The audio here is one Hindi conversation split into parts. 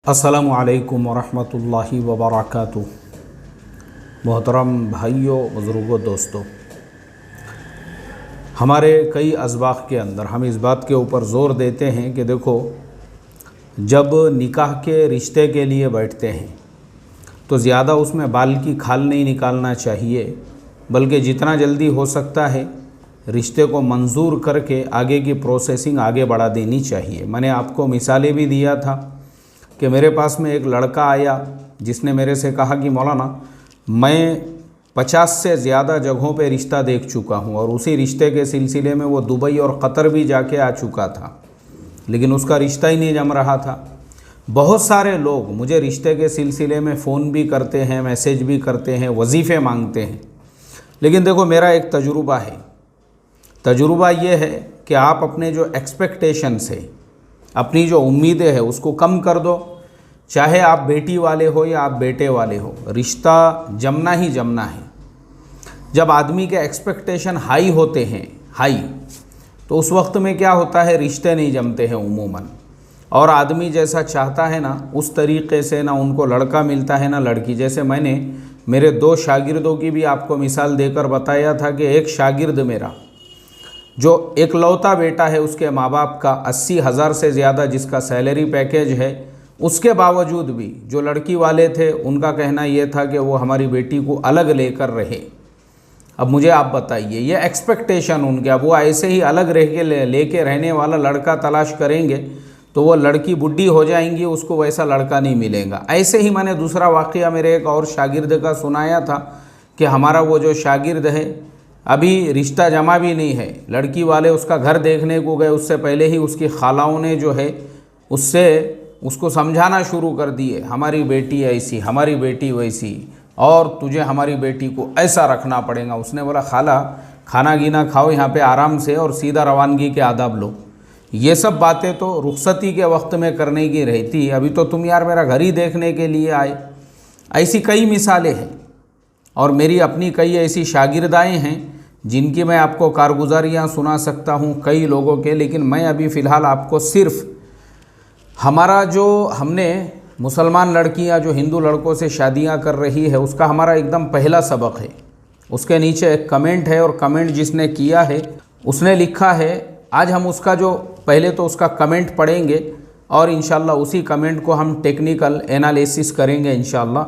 अस्सलामु अलैकुम वरहमतुल्लाहि वबरकातुहू। मोहतरम भाइयों, बुज़ुर्गों, दोस्तों, हमारे कई अज़बाक़ के अंदर हम इस बात के ऊपर ज़ोर देते हैं कि देखो, जब निकाह के रिश्ते के लिए बैठते हैं तो ज़्यादा उसमें बाल की खाल नहीं निकालना चाहिए, बल्कि जितना जल्दी हो सकता है रिश्ते को मंजूर करके आगे की प्रोसेसिंग आगे बढ़ा देनी चाहिए। मैंने आपको मिसालें भी दिया था कि मेरे पास में एक लड़का आया जिसने मेरे से कहा कि मौलाना, मैं 50 से ज़्यादा जगहों पे रिश्ता देख चुका हूँ और उसी रिश्ते के सिलसिले में वो दुबई और क़तर भी जाके आ चुका था, लेकिन उसका रिश्ता ही नहीं जम रहा था। बहुत सारे लोग मुझे रिश्ते के सिलसिले में फ़ोन भी करते हैं, मैसेज भी करते हैं, वजीफ़े मांगते हैं, लेकिन देखो, मेरा एक तजुर्बा है। तजुर्बा ये है कि आप अपने जो एक्सपेक्टेशंस है, अपनी जो उम्मीदें हैं, उसको कम कर दो। चाहे आप बेटी वाले हो या आप बेटे वाले हो, रिश्ता जमना ही जमना है। जब आदमी के एक्सपेक्टेशन हाई होते हैं, तो उस वक्त में क्या होता है, रिश्ते नहीं जमते हैं उमूमन। और आदमी जैसा चाहता है ना, उस तरीक़े से ना उनको लड़का मिलता है ना लड़की। जैसे मैंने मेरे 2 शागिर्दों की भी आपको मिसाल देकर बताया था कि एक शागिर्द मेरा जो एकलौता बेटा है, उसके माँ बाप का 80,000 से ज़्यादा जिसका सैलरी पैकेज है, उसके बावजूद भी जो लड़की वाले थे उनका कहना ये था कि वो हमारी बेटी को अलग लेकर रहे। अब मुझे आप बताइए, ये एक्सपेक्टेशन उनके, अब वो ऐसे ही अलग रह के लेके रहने वाला लड़का तलाश करेंगे तो वो लड़की बुढ़ी हो जाएंगी, उसको वैसा लड़का नहीं मिलेगा। ऐसे ही मैंने दूसरा वाक़या मेरे एक और शागिर्द का सुनाया था कि हमारा वो जो शागिर्द है, अभी रिश्ता जमा भी नहीं है, लड़की वाले उसका घर देखने को गए, उससे पहले ही उसकी खालाओं ने जो है उसको समझाना शुरू कर दिए, हमारी बेटी ऐसी, हमारी बेटी वैसी, और तुझे हमारी बेटी को ऐसा रखना पड़ेगा। उसने बोला, खाला, खाना गीना खाओ यहाँ पे आराम से और सीधा रवानगी के आदाब लो। ये सब बातें तो रुखसती के वक्त में करने की रहती, अभी तो तुम यार मेरा घर ही देखने के लिए आए। ऐसी कई मिसालें हैं और मेरी अपनी कई ऐसी शागिर्दाएँ हैं जिनकी मैं आपको कारगुजारियाँ सुना सकता हूँ कई लोगों के। लेकिन मैं अभी फ़िलहाल आपको सिर्फ़ हमारा जो हमने मुसलमान लड़कियाँ जो हिंदू लड़कों से शादियाँ कर रही है, उसका हमारा एकदम पहला सबक है। उसके नीचे एक कमेंट है और कमेंट जिसने किया है उसने लिखा है, आज हम उसका जो पहले तो उसका कमेंट पढ़ेंगे और इंशाल्लाह उसी कमेंट को हम टेक्निकल एनालिसिस करेंगे इंशाल्लाह।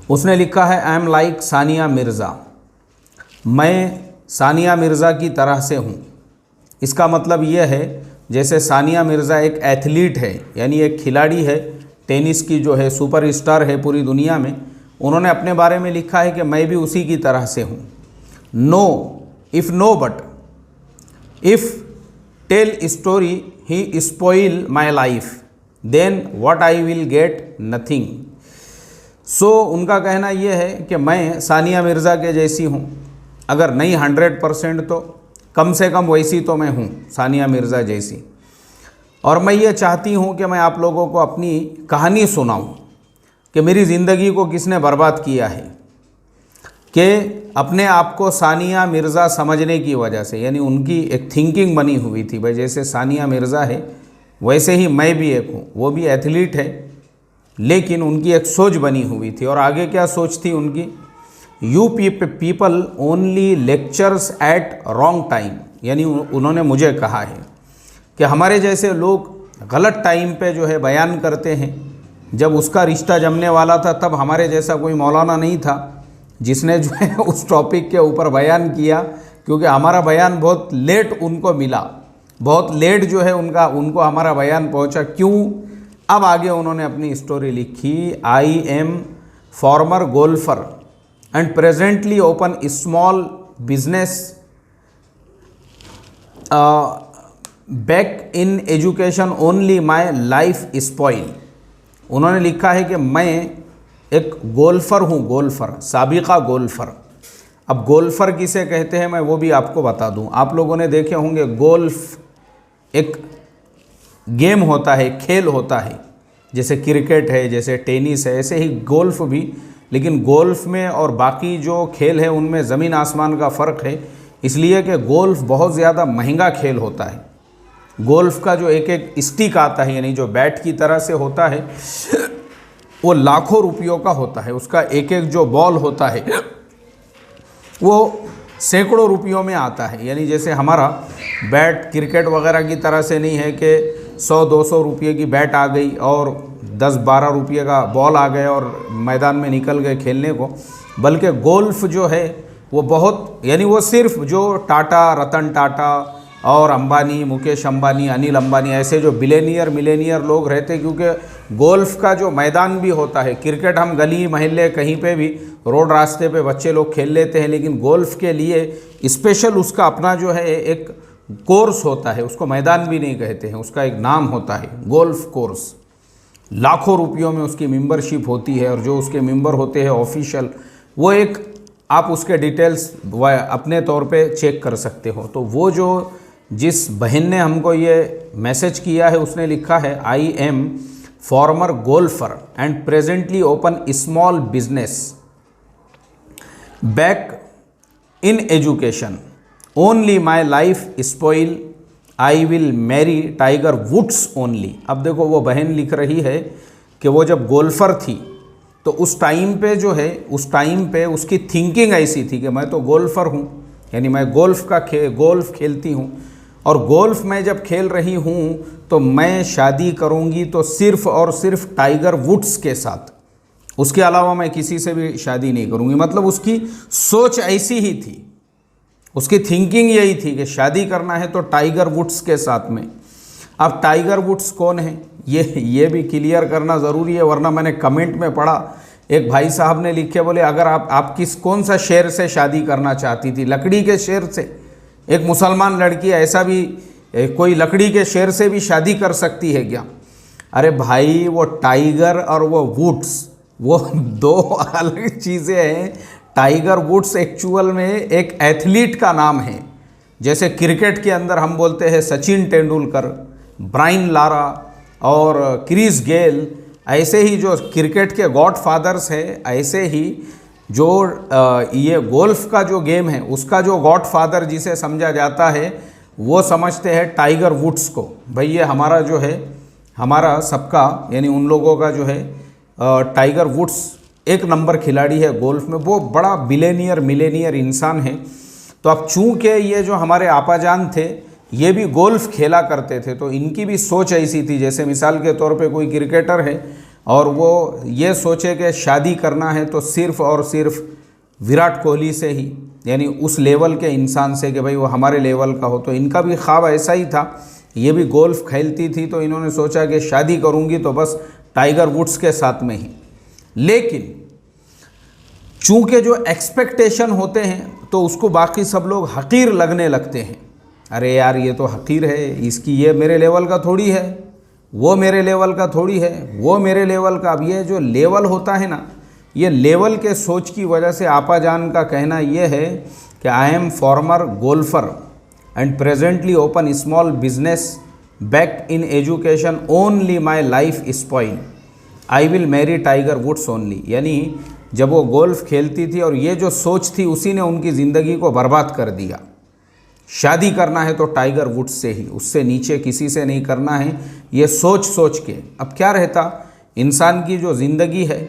उसने लिखा है, I am like Sania Mirza, मैं सानिया मिर्ज़ा की तरह से हूँ। इसका मतलब ये है, जैसे सानिया मिर्ज़ा एक एथलीट है, यानी एक खिलाड़ी है, टेनिस की जो है सुपर स्टार है पूरी दुनिया में, उन्होंने अपने बारे में लिखा है कि मैं भी उसी की तरह से हूँ। No if no but if tell story he spoil my life then what I will get nothing. So उनका कहना यह है कि मैं सानिया मिर्ज़ा के जैसी हूँ, अगर नहीं 100% तो कम से कम वैसी तो मैं हूँ, सानिया मिर्ज़ा जैसी। और मैं ये चाहती हूँ कि मैं आप लोगों को अपनी कहानी सुनाऊँ कि मेरी ज़िंदगी को किसने बर्बाद किया है, कि अपने आप को सानिया मिर्ज़ा समझने की वजह से, यानी उनकी एक थिंकिंग बनी हुई थी, भाई जैसे सानिया मिर्ज़ा है वैसे ही मैं भी एक हूँ। वो भी एथलीट है, लेकिन उनकी एक सोच बनी हुई थी। और आगे क्या सोच थी उनकी, you people only lectures at wrong time, यानी उन्होंने मुझे कहा है कि हमारे जैसे लोग गलत टाइम पे जो है बयान करते हैं। जब उसका रिश्ता जमने वाला था तब हमारे जैसा कोई मौलाना नहीं था जिसने जो है उस टॉपिक के ऊपर बयान किया, क्योंकि हमारा बयान बहुत लेट उनको मिला, बहुत लेट जो है उनको हमारा बयान पहुंचा। क्यों? अब आगे उन्होंने अपनी स्टोरी लिखी, आई am former golfer and presently open a small business back in education only my life spoil। उन्होंने लिखा है कि मैं एक गोल्फ़र हूँ, गोल्फ़र, साबिक़ा गोल्फ़र। अब गोल्फ़र किसे कहते हैं मैं वो भी आपको बता दूँ। आप लोगों ने देखे होंगे, गोल्फ़ एक गेम होता है, खेल होता है, जैसे क्रिकेट है, जैसे टेनिस है, ऐसे ही गोल्फ़ भी। लेकिन गोल्फ़ में और बाकी जो खेल है उनमें ज़मीन आसमान का फ़र्क है, इसलिए कि गोल्फ़ बहुत ज़्यादा महंगा खेल होता है। गोल्फ का जो एक एक स्टिक आता है, यानी जो बैट की तरह से होता है, वो लाखों रुपयों का होता है। उसका एक एक जो बॉल होता है वो सैकड़ों रुपयों में आता है। यानी जैसे हमारा बैट क्रिकेट वगैरह की तरह से नहीं है कि 100-200 रुपये की बैट आ गई और 10-12 रुपये का बॉल आ गया और मैदान में निकल गए खेलने को, बल्कि गोल्फ जो है वो बहुत, यानी वो सिर्फ जो टाटा, रतन टाटा और अंबानी, मुकेश अंबानी, अनिल अंबानी, ऐसे जो मिलेनियर लोग रहते, क्योंकि गोल्फ का जो मैदान भी होता है, क्रिकेट हम गली मोहल्ले कहीं पे भी रोड रास्ते पे बच्चे लोग खेल लेते हैं, लेकिन गोल्फ के लिए स्पेशल उसका अपना जो है एक कोर्स होता है, उसको मैदान भी नहीं कहते हैं, उसका एक नाम होता है गोल्फ कोर्स। लाखों रुपयों में उसकी मेंबरशिप होती है और जो उसके मेंबर होते हैं ऑफिशियल, वो एक आप उसके डिटेल्स अपने तौर पे चेक कर सकते हो। तो वो जो जिस बहन ने हमको ये मैसेज किया है उसने लिखा है, I am former golfer and presently open small business back in education, only my life spoil, I will marry Tiger Woods only. अब देखो वो बहन लिख रही है कि वो जब गोल्फर थी तो उस टाइम पे जो है, उस टाइम पे उसकी थिंकिंग ऐसी थी कि मैं तो गोल्फर हूँ, यानी मैं गोल्फ खेलती हूँ और गोल्फ में जब खेल रही हूँ तो मैं शादी करूँगी तो सिर्फ़ और सिर्फ टाइगर वुड्स के साथ, उसके अलावा मैं किसी से भी शादी नहीं करूँगी। मतलब उसकी सोच ऐसी ही थी, उसकी थिंकिंग यही थी कि शादी करना है तो टाइगर वुड्स के साथ में। अब टाइगर वुड्स कौन है ये भी क्लियर करना ज़रूरी है, वरना मैंने कमेंट में पढ़ा, एक भाई साहब ने लिखे, बोले अगर आप कौन सा शेर से शादी करना चाहती थी, लकड़ी के शेर से? एक मुसलमान लड़की ऐसा भी कोई लकड़ी के शेर से भी शादी कर सकती है क्या? अरे भाई, वो टाइगर और वो वुड्स वो दो अलग चीज़ें हैं। टाइगर वुड्स एक्चुअल में एक एथलीट का नाम है, जैसे क्रिकेट के अंदर हम बोलते हैं सचिन तेंदुलकर, ब्रायन लारा और क्रिस गेल, ऐसे ही जो क्रिकेट के गॉड फादर्स हैं, ऐसे ही जो ये गोल्फ का जो गेम है उसका जो गॉड फादर जिसे समझा जाता है वो समझते हैं टाइगर वुड्स को। भाई ये हमारा जो है, हमारा सबका, यानी उन लोगों का जो है टाइगर वुड्स एक नंबर खिलाड़ी है गोल्फ में, वो बड़ा मिलेनियर इंसान है। तो अब चूँकि ये जो हमारे आपाजान थे ये भी गोल्फ खेला करते थे, तो इनकी भी सोच ऐसी थी, जैसे मिसाल के तौर पे कोई क्रिकेटर है और वो ये सोचे कि शादी करना है तो सिर्फ़ और सिर्फ विराट कोहली से ही, यानी उस लेवल के इंसान से, कि भाई वो हमारे लेवल का हो। तो इनका भी ख्वाब ऐसा ही था, ये भी गोल्फ खेलती थी, तो इन्होंने सोचा कि शादी करूँगी तो बस टाइगर वुड्स के साथ में ही। लेकिन चूँकि जो एक्सपेक्टेशन होते हैं तो उसको बाकी सब लोग हकीर लगने लगते हैं। अरे यार, ये तो हकीर है, इसकी ये मेरे लेवल का थोड़ी है, वो मेरे लेवल का थोड़ी है, वो मेरे लेवल का। अब ये जो लेवल होता है ना, ये लेवल के सोच की वजह से आपाजान का कहना ये है कि I am former golfer and presently open small business back in education, only my life spoil, I will marry Tiger Woods only. यानी जब वो गोल्फ खेलती थी और ये जो सोच थी उसी ने उनकी ज़िंदगी को बर्बाद कर दिया। शादी करना है तो टाइगर वुड्स से ही, उससे नीचे किसी से नहीं करना है, ये सोच के। अब क्या रहता, इंसान की जो ज़िंदगी है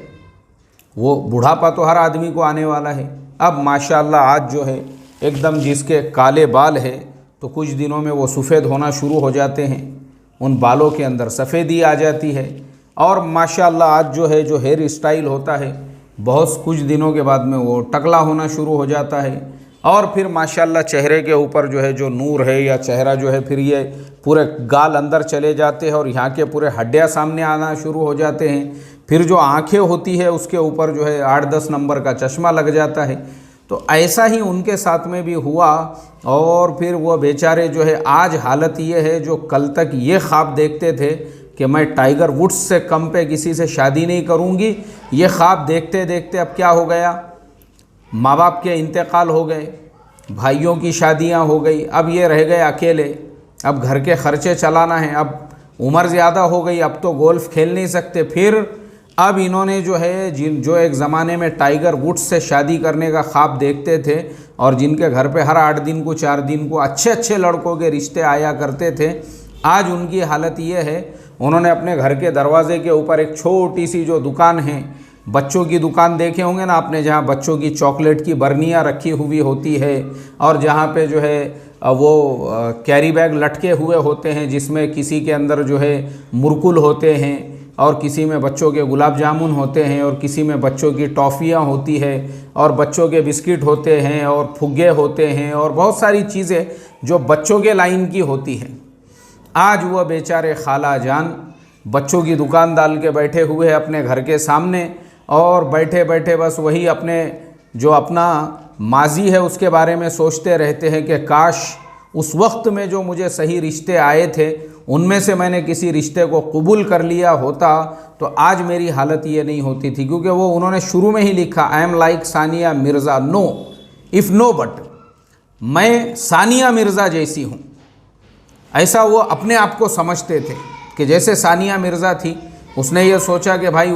वो बुढ़ापा तो हर आदमी को आने वाला है। अब माशाल्लाह आज जो है एकदम जिसके काले बाल है तो कुछ दिनों में वो सफ़ेद होना शुरू हो जाते हैं, उन बालों के अंदर सफ़ेदी आ जाती है। और माशाल्लाह आज जो है जो हेयर स्टाइल होता है बहुत कुछ दिनों के बाद में वो टकला होना शुरू हो जाता है। और फिर माशाल्लाह चेहरे के ऊपर जो है जो नूर है या चेहरा जो है, फिर ये पूरे गाल अंदर चले जाते हैं और यहाँ के पूरे हड्डियाँ सामने आना शुरू हो जाते हैं। फिर जो आँखें होती है उसके ऊपर जो है 8-10 नंबर का चश्मा लग जाता है। तो ऐसा ही उनके साथ में भी हुआ। और फिर वो बेचारे जो है, आज हालत ये है, जो कल तक ये ख्वाब देखते थे कि मैं टाइगर वुड्स से कम पे किसी से शादी नहीं करूँगी, ये ख्वाब देखते देखते अब क्या हो गया, माँ बाप के इंतकाल हो गए, भाइयों की शादियां हो गई, अब ये रह गए अकेले, अब घर के खर्चे चलाना है, अब उम्र ज़्यादा हो गई, अब तो गोल्फ खेल नहीं सकते। फिर अब इन्होंने जो है जो एक ज़माने में टाइगर वुड्स से शादी करने का ख्वाब देखते थे और जिनके घर पे हर 8 दिन को 4 दिन को अच्छे अच्छे लड़कों के रिश्ते आया करते थे, आज उनकी हालत ये है, उन्होंने अपने घर के दरवाजे के ऊपर एक छोटी सी जो दुकान है, बच्चों की दुकान देखे होंगे ना आपने, जहाँ बच्चों की चॉकलेट की बर्नियाँ रखी हुई होती है और जहाँ पे जो है वो कैरी बैग लटके हुए होते हैं जिसमें किसी के अंदर जो है मुरकुल होते हैं और किसी में बच्चों के गुलाब जामुन होते हैं और किसी में बच्चों की टॉफ़ियाँ होती है और बच्चों के बिस्किट होते हैं और फुग्गे होते हैं और बहुत सारी चीज़ें जो बच्चों के लाइन की होती हैं। आज वह बेचारे खाला जान बच्चों की दुकान डाल के बैठे हुए हैं अपने घर के सामने और बैठे बैठे बस वही अपने जो अपना माजी है उसके बारे में सोचते रहते हैं कि काश उस वक्त में जो मुझे सही रिश्ते आए थे उनमें से मैंने किसी रिश्ते को कबूल कर लिया होता तो आज मेरी हालत ये नहीं होती थी। क्योंकि वो उन्होंने शुरू में ही लिखा, I am like Sania Mirza, no if no but, मैं सानिया मिर्ज़ा जैसी हूँ। ऐसा वो अपने आप को समझते थे कि जैसे सानिया मिर्ज़ा थी, उसने ये सोचा कि भाई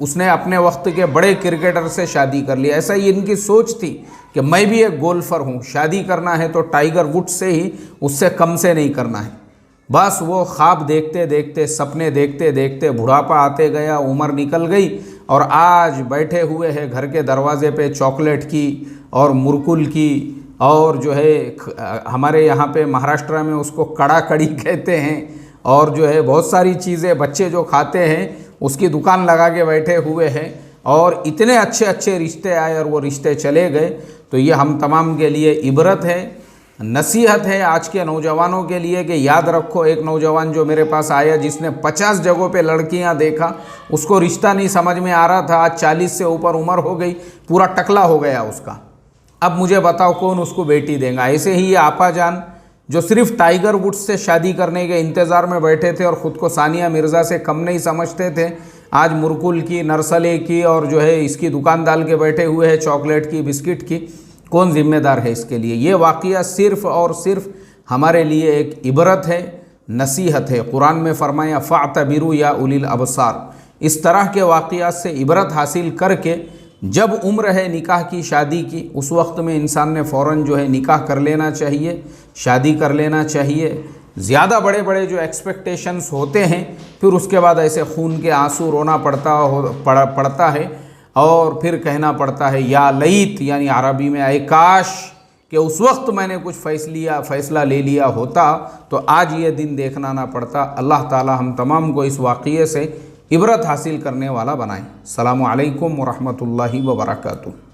उसने अपने वक्त के बड़े क्रिकेटर से शादी कर लिया। ऐसा ही इनकी सोच थी कि मैं भी एक गोल्फर हूँ, शादी करना है तो टाइगर वुड्स से ही, उससे कम से नहीं करना है। बस वो ख्वाब देखते देखते, सपने देखते देखते बुढ़ापा आते गया, उम्र निकल गई और आज बैठे हुए हैं घर के दरवाजे पे चॉकलेट की और मुरकुल की और जो है हमारे यहाँ पे महाराष्ट्र में उसको कड़ा कड़ी कहते हैं और जो है बहुत सारी चीज़ें बच्चे जो खाते हैं उसकी दुकान लगा के बैठे हुए हैं और इतने अच्छे अच्छे रिश्ते आए और वो रिश्ते चले गए। तो ये हम तमाम के लिए इबरत है, नसीहत है आज के नौजवानों के लिए कि याद रखो, एक नौजवान जो मेरे पास आया जिसने 50 जगहों पे लड़कियां देखा, उसको रिश्ता नहीं समझ में आ रहा था, आज 40 से ऊपर उम्र हो गई, पूरा टकला हो गया उसका। अब मुझे बताओ कौन उसको बेटी देगा। ऐसे ही ये आपा जान जो सिर्फ टाइगर वुड्स से शादी करने के इंतज़ार में बैठे थे और ख़ुद को सानिया मिर्ज़ा से कम नहीं समझते थे, आज मुरकुल की, नरसले की और जो है इसकी दुकान डाल के बैठे हुए हैं चॉकलेट की, बिस्किट की। कौन जिम्मेदार है इसके लिए? ये वाक़या सिर्फ़ और सिर्फ हमारे लिए एक इबरत है, नसीहत है। कुरान में फरमाया फ़अतबिरू या उलिल अबसार। इस तरह के वाक़यात से इबरत हासिल करके जब उम्र है निकाह की, शादी की, उस वक्त में इंसान ने फ़ौरन जो है निकाह कर लेना चाहिए, शादी कर लेना चाहिए। ज़्यादा बड़े बड़े जो एक्सपेक्टेशंस होते हैं फिर उसके बाद ऐसे खून के आंसू रोना पड़ता है और फिर कहना पड़ता है या लईत, यानी अरबी में आए काश कि उस वक्त मैंने कुछ फ़ैसला ले लिया होता तो आज ये दिन देखना ना पड़ता। अल्लाह ताला हम तमाम को इस वाक़ये से इबरत हासिल करने वाला बनाए। अस्सलामु अलैकुम व रहमतुल्लाहि व बरकातुहू।